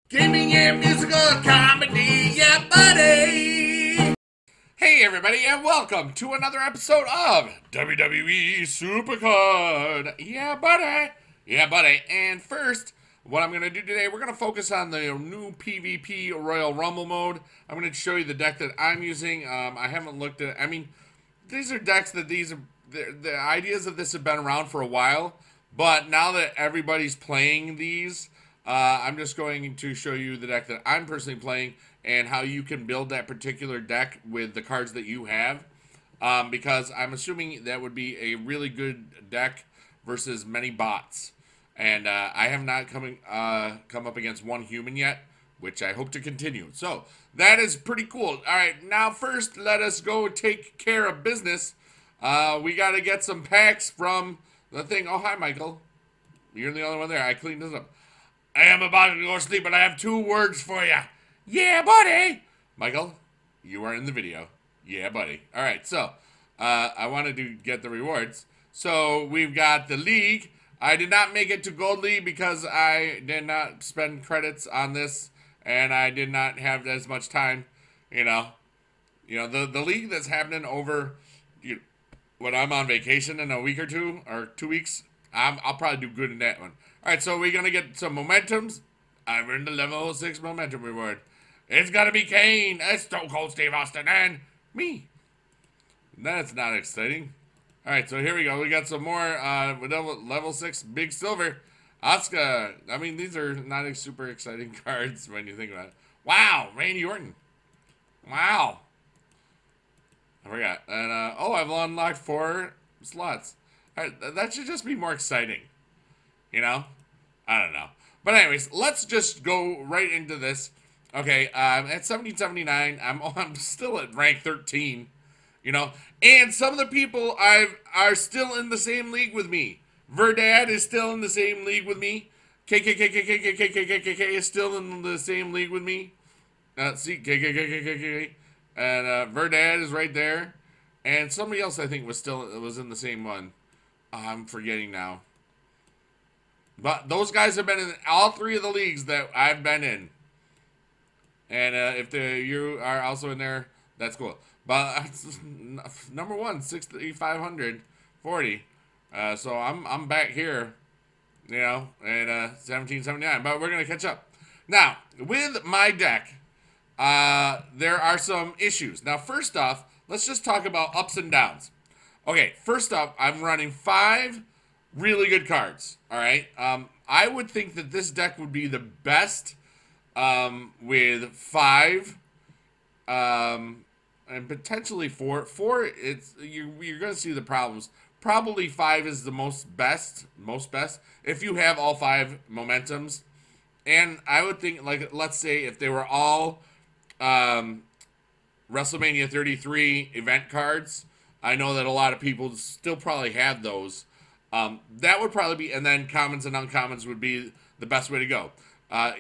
Gaming and musical comedy, yeah, buddy! Hey, everybody, and welcome to another episode of WWE Supercard. Yeah, buddy! Yeah, buddy. And first, what I'm going to do today, we're going to focus on the new PvP Royal Rumble mode. I'm going to show you the deck that I'm using. I haven't looked at, these are decks that the ideas of this have been around for a while, but now that everybody's playing these, I'm just going to show you the deck that I'm personally playing and how you can build that particular deck with the cards that you have, because I'm assuming that would be a really good deck versus many bots. And I have not come up against one human yet, which I hope to continue. So that is pretty cool. All right, now first let us go take care of business. We got to get some packs from the thing. Oh, hi, Michael. You're the only one there. I cleaned this up. I am about to go to sleep, but I have 2 words for you. Yeah, buddy. Michael, you are in the video. Yeah, buddy. All right, so I wanted to get the rewards. So we've got the league. I did not make it to Gold League because I did not spend credits on this, and I did not have as much time. You know, the league that's happening over when I'm on vacation in a week or 2 or 2 weeks. I'll probably do good in that one. All right, so we're going to get some momentums. I've earned the level 6 momentum reward. It's going to be Kane, Stone Cold Steve Austin, and me. That's not exciting. All right, so here we go. We got some more level 6 Big Silver. Asuka. I mean, these are not super exciting cards when you think about it. Wow, Randy Orton. Wow. I forgot. And, oh, I've unlocked 4 slots. All right, that should just be more exciting. You know? I don't know. But anyways, let's just go right into this. Okay, at 1779, I'm still at rank 13. You know? And some of the people are still in the same league with me. Verdad is still in the same league with me. KKKKKKKKKKK is still in the same league with me. See, KKKKKKK. And Verdad is right there. And somebody else I think was in the same one. I'm forgetting now. But those guys have been in all 3 of the leagues that I've been in. And if you are also in there, that's cool. But number 1, 6,540. So I'm back here, you know, at 1779. But we're going to catch up. Now, with my deck, there are some issues. Now, first off, let's just talk about ups and downs. Okay, first up, I'm running 5 really good cards. All right, I would think that this deck would be the best with 5, and potentially 4. 4, you're gonna see the problems. Probably 5 is the most best if you have all 5 momentums. And I would think, like, let's say if they were all WrestleMania 33 event cards. I know that a lot of people still probably have those. That would probably be, and then commons and uncommons would be the best way to go.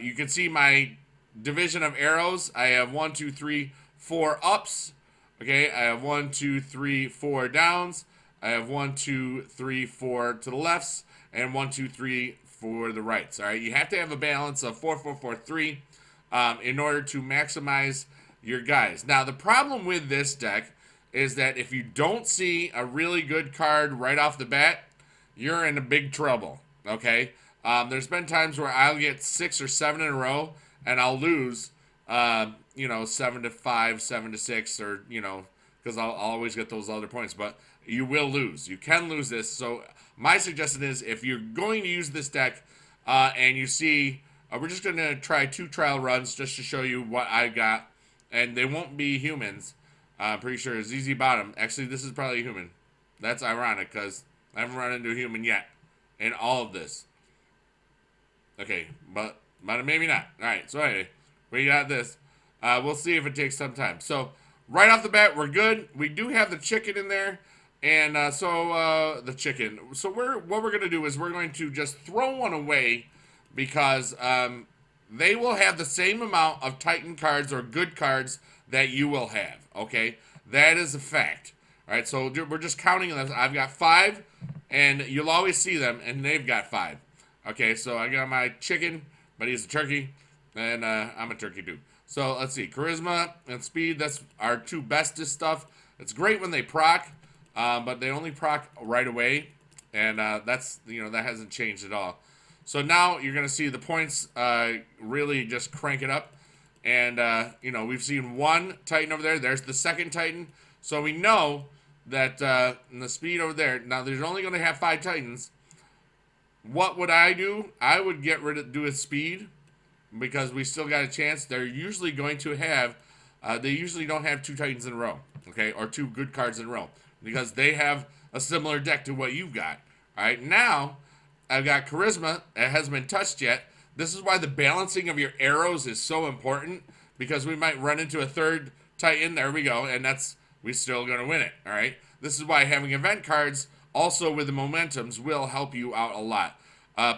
You can see my division of arrows. I have 1, 2, 3, 4 ups. Okay, I have 1, 2, 3, 4 downs. I have 1, 2, 3, 4 to the lefts, and 1, 2, 3 for the rights. All right, you have to have a balance of 4, 4, 4, 3 in order to maximize your guys. Now, the problem with this deck is that if you don't see a really good card right off the bat, you're in a big trouble, okay? There's been times where I'll get 6 or 7 in a row, and I'll lose, 7 to 5, 7 to 6, or, because I'll always get those other points. But you will lose. You can lose this. So my suggestion is if you're going to use this deck and you see, we're just going to try 2 trial runs just to show you what I got. And they won't be humans. I'm pretty sure ZZ Bottom. Actually, this is probably a human. That's ironic because I haven't run into a human yet in all of this. Okay, but maybe not. All right, so anyway, we got this. We'll see if it takes some time. So right off the bat, we're good. We do have the chicken in there. And the chicken. So what we're going to do is we're going to just throw one away because they will have the same amount of Titan cards or good cards that you will have, okay? That is a fact. All right, so we're just counting them. I've got 5, and you'll always see them, and they've got 5. Okay, so I got my chicken, but he's a turkey, And I'm a turkey dude. So let's see, charisma and speed. That's our two bestest stuff. It's great when they proc, but they only proc right away, and that's that hasn't changed at all. So now you're gonna see the points really just crank it up, and we've seen one Titan over there. There's the second Titan, so we know that in the speed over there. Now there's only gonna have 5 Titans. What would I do? I would do a speed, because we still got a chance. They're usually going to have, they usually don't have 2 Titans in a row, okay, or 2 good cards in a row, because they have a similar deck to what you've got. All right, now I've got charisma. It hasn't been touched yet. This is why the balancing of your arrows is so important, because we might run into a 3rd Titan. There we go, and we're still going to win it. All right, this is why having event cards also with the momentums will help you out a lot.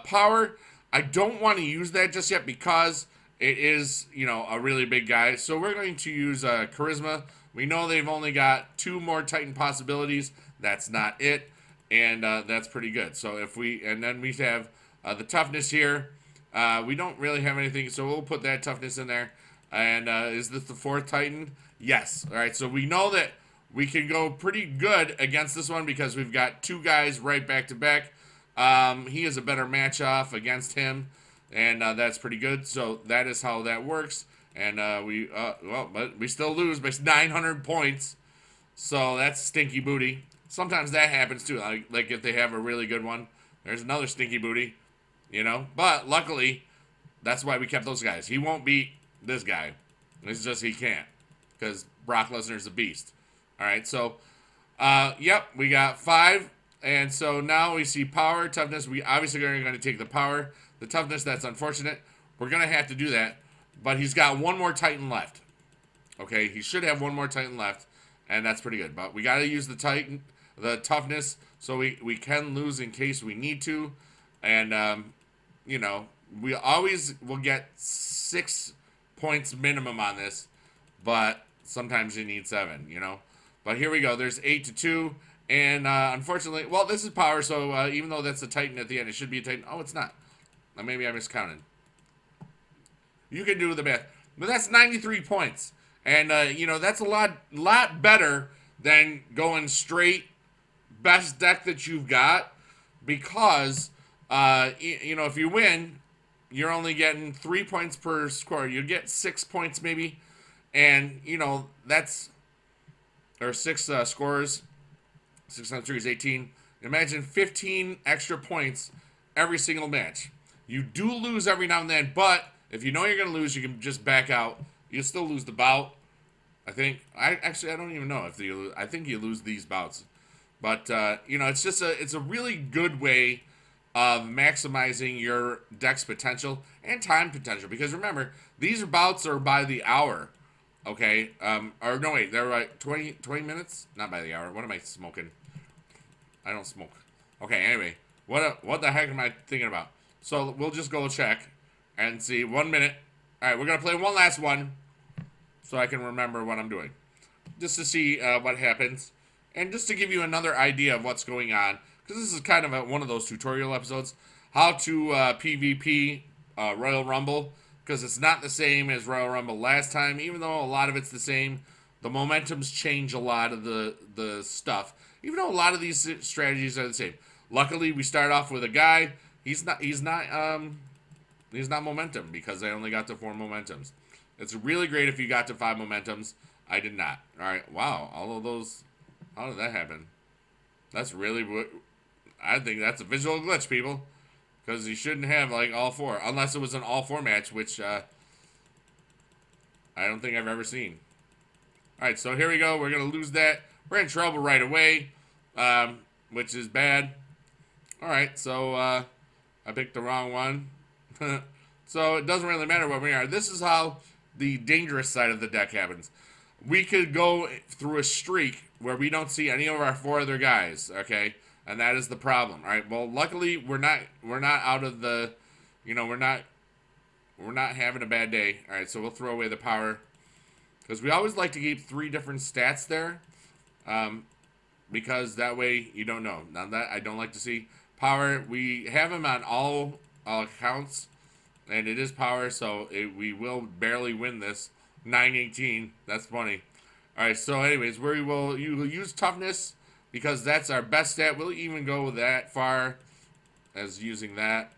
Power, I don't want to use that just yet because it is, a really big guy. So we're going to use charisma. We know they've only got 2 more Titan possibilities. That's not it, and that's pretty good. So and then we have the toughness here. We don't really have anything, so we'll put that toughness in there. And is this the 4th Titan? Yes. All right, so we know that we can go pretty good against this one because we've got 2 guys right back to back. He is a better match-off against him, and that's pretty good. So that is how that works. And but we still lose by 900 points. So that's stinky booty. Sometimes that happens too. Like if they have a really good one, there's another stinky booty, But luckily, that's why we kept those guys. He won't beat this guy. It's just he can't, because Brock Lesnar's a beast. All right, so yep, we got 5. And so now we see power, toughness. We obviously are going to take the power. The toughness, that's unfortunate. We're going to have to do that. But he's got 1 more Titan left. Okay, he should have 1 more Titan left. And that's pretty good. But we got to use the toughness, so we can lose in case we need to. And, we always will get 6 points minimum on this. But sometimes you need 7, But here we go. There's 8-2. And unfortunately, well, this is power, so even though that's a Titan at the end, it should be a Titan. Oh, it's not. Maybe I miscounted. You can do the math. But that's 93 points. And, that's a lot better than going straight best deck that you've got. Because, if you win, you're only getting 3 points per score. You get 6 points maybe. And, that's, or 6 scores. 6 times 3 is 18. Imagine 15 extra points every single match. You do lose every now and then, but if you know you're going to lose, you can just back out. You still lose the bout, I think. I don't even know if you lose. I think you lose these bouts. But, it's just it's a really good way of maximizing your deck's potential and time potential. Because remember, these bouts are by the hour. Okay, or no, wait, they're like 20 minutes? Not by the hour. What am I smoking? I don't smoke. Okay, anyway, what the heck am I thinking about? So we'll just go check and see. 1 minute. All right, we're going to play one last one so I can remember what I'm doing. Just to see what happens. And just to give you another idea of what's going on. Because this is kind of one of those tutorial episodes. How to PvP Royal Rumble. Because it's not the same as Royal Rumble last time, even though a lot of it's the same. The momentums change a lot of the stuff, even though a lot of these strategies are the same. Luckily, we start off with a guy. He's not momentum because I only got to 4 momentums. It's really great if you got to 5 momentums. I did not. All right, wow, all of those. How did that happen? That's really. I think that's a visual glitch, people. Because you shouldn't have, like, all 4. Unless it was an all-4 match, which I don't think I've ever seen. Alright, so here we go. We're going to lose that. We're in trouble right away, which is bad. Alright, so I picked the wrong one. So it doesn't really matter what we are. This is how the dangerous side of the deck happens. We could go through a streak where we don't see any of our 4 other guys, okay? And that is the problem. All right. Well, luckily we're not out of the, we're not having a bad day. All right. So we'll throw away the power because we always like to keep 3 different stats there, because that way you don't know. Now that I don't like to see power. We have him on all accounts, and it is power, so we will barely win this. 918. That's funny. All right. So, anyways, you will use toughness because that's our best stat. We'll even go that far as using that.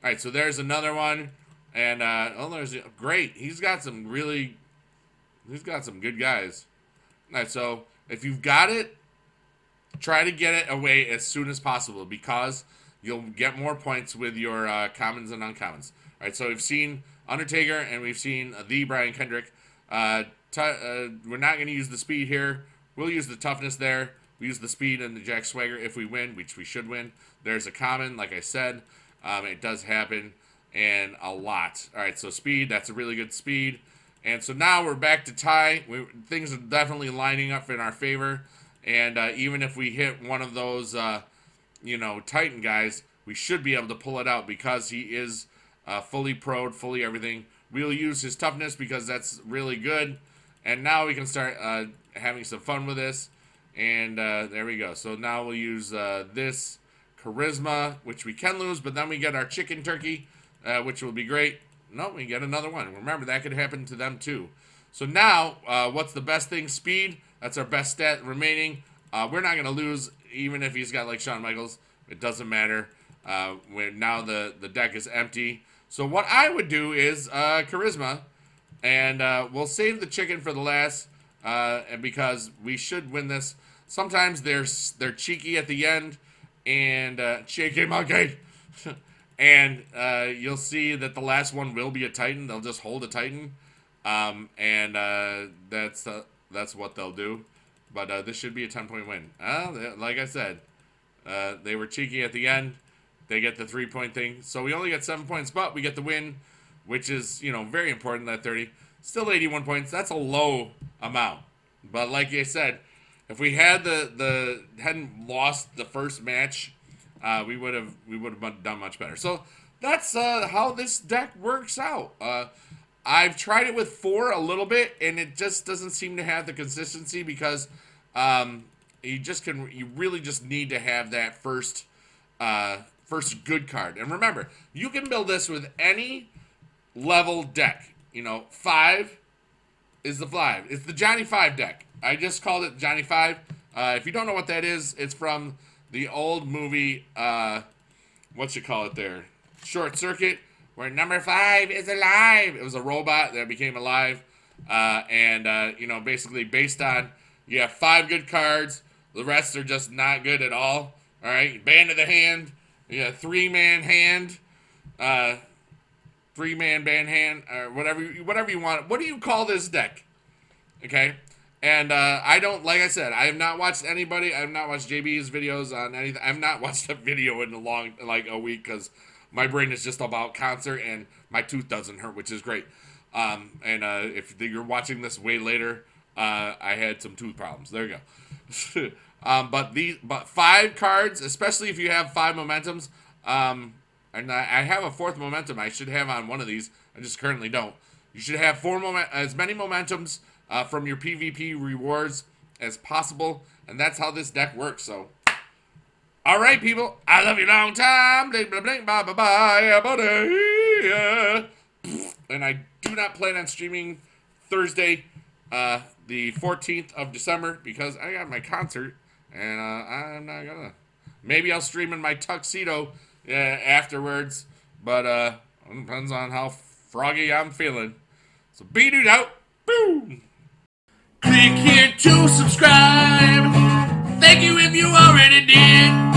All right. So there's another one, and there's great. He's got some good guys. All right. So if you've got it, try to get it away as soon as possible because you'll get more points with your commons and uncommons. All right, so we've seen Undertaker and we've seen the Brian Kendrick. We're not going to use the speed here. We'll use the toughness there. We use the speed and the Jack Swagger if we win, which we should win. There's a common, like I said. It does happen, and a lot. All right, so speed, that's a really good speed. And so now we're back to tie. Things are definitely lining up in our favor. And even if we hit one of those, Titan guys, we should be able to pull it out because he is fully pro'd, fully everything. We'll use his toughness because that's really good. And now we can start having some fun with this. And there we go. So now we'll use this charisma, which we can lose, but then we get our chicken turkey, which will be great. No, we get another one. Remember, that could happen to them too. So now, what's the best thing? Speed. That's our best stat remaining. We're not going to lose, even if he's got like Shawn Michaels. It doesn't matter. Now the deck is empty. So what I would do is charisma, and we'll save the chicken for the last, and because we should win this. Sometimes they're cheeky at the end, and cheeky monkey, and you'll see that the last one will be a Titan. They'll just hold a Titan, and that's what they'll do. But this should be a 10-point win. Like I said, they were cheeky at the end. They get the 3-point thing. So we only get 7 points, but we get the win, which is, very important, that 30. Still 81 points. That's a low amount. But like I said, if we had hadn't lost the first match, we would have done much better. So that's how this deck works out. I've tried it with 4 a little bit, and it just doesn't seem to have the consistency because you really just need to have that first good card. And remember, you can build this with any level deck. 5 is the 5. It's the Johnny 5 deck. I just called it Johnny 5. If you don't know what that is, it's from the old movie, Short Circuit, where number 5 is alive. It was a robot that became alive. Basically based on, you have 5 good cards. The rest are just not good at all. All right, Band of the Hand. You got 3-man hand. 3-man band hand, or whatever you want. What do you call this deck? Okay? And like I said, I have not watched anybody. I have not watched JB's videos on anything. I have not watched a video in a week because my brain is just about concert and my tooth doesn't hurt, which is great. If you're watching this way later, I had some tooth problems. There you go. But 5 cards, especially if you have 5 momentums, and I have a 4th momentum I should have on one of these. I just currently don't. You should have as many momentums from your PvP rewards as possible, and that's how this deck works. So, all right, people, I love you long time. Bling, bling, bling, bye, bye, bye, buddy. And I do not plan on streaming Thursday, the 14th of December, because I got my concert, and I'm not gonna. Maybe I'll stream in my tuxedo afterwards, but it depends on how froggy I'm feeling. So, bigedude out. Boom. Click here to subscribe. Thank you if you already did.